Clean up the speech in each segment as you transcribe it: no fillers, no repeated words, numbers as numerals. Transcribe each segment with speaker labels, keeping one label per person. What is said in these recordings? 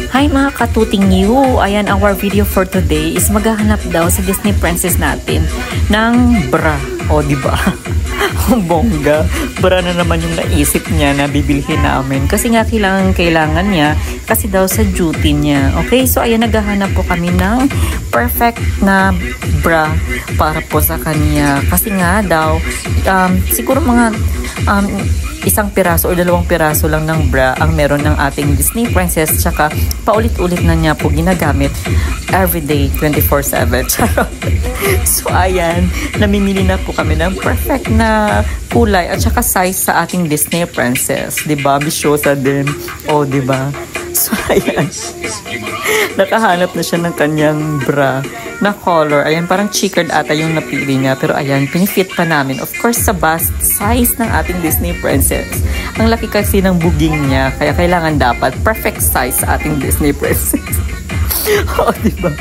Speaker 1: Hi mga katuting you! Ayan, our video for today is maghahanap daw sa Disney princess natin ng bra. O, diba? Ang bongga. Bra na naman yung naisip niya na bibilhin namin. Kasi nga kailangan niya kasi daw sa duty niya. Okay? So, ayan, naghahanap po kami ng perfect na bra para po sa kanya. Kasi nga daw, siguro mga isang piraso o dalawang piraso lang ng bra ang meron ng ating Disney princess, tsaka paulit-ulit na niya po ginagamit everyday 24/7. So ayan, namimili na po kami ng perfect na kulay at saka size sa ating Disney princess, 'di ba? Bisyosa din. O, 'di ba? So ayan, nakahanap na siya ng kanyang bra na color. Ayan, parang checkered ata yung napili niya. Pero ayan, pinifit pa namin. Of course, sa bust size ng ating Disney princess. Ang laki kasi ng buging niya. Kaya kailangan dapat perfect size sa ating Disney princess. Oo, diba?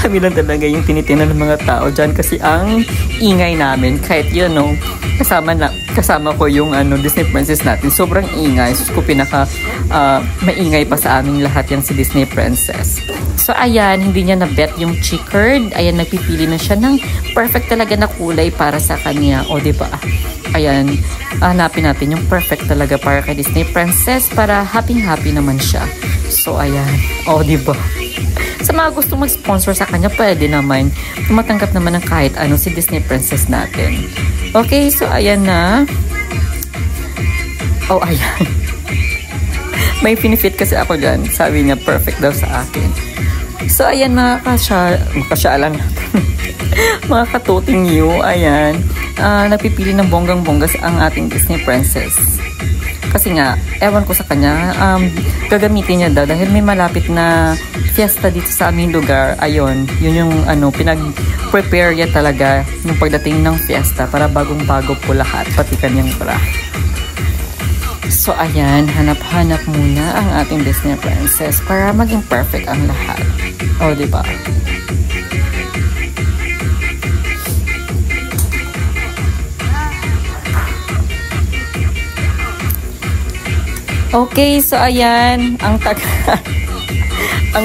Speaker 1: Kami lang talaga yung tinitingnan ng mga tao dyan kasi ang ingay namin. Kahit yun, no, kasama ko yung Disney princess natin. Sobrang ingay. So, maingay pa sa aming lahat yan si Disney princess. So, ayan, hindi niya na-bet yung checkered. Ayan, nagpipili na siya ng perfect talaga na kulay para sa kanya. O, diba? Ayan, hanapin natin yung perfect talaga para kay Disney princess para happy-happy naman siya. So, ayan. O, diba? Sa mga gusto mag-sponsor sa kanya, pwede naman. Tumatanggap naman ng kahit ano si Disney princess natin. Okay, so ayan na. Oh, ayan. May pinifit kasi ako dyan. Sabi niya, perfect daw sa akin. So, ayan mga kasyaalan natin. Mga katuting you, ayan. Nagpipili ng bonggang-bonggas ang ating Disney princess. Kasi nga, ewan ko sa kanya, gagamitin niya daw dahil may malapit na fiesta dito sa aming lugar. Ayun, yun yung pinag-prepare niya talaga yung pagdating ng fiesta para bagong-bago po lahat, pati kanyang bra. So, ayan, hanap-hanap muna ang ating Disney princess para maging perfect ang lahat. O, diba? Okay, so ayan, ang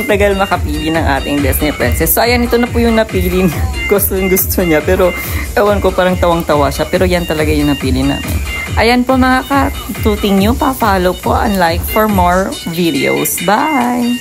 Speaker 1: tagal makapili ng ating Disney princess. So ayan, ito na po yung napili. Gusto niya, pero ewan ko, parang tawang-tawa siya. Pero yan talaga yung napili namin. Ayan po mga katuting nyo, pa-follow po and like for more videos. Bye!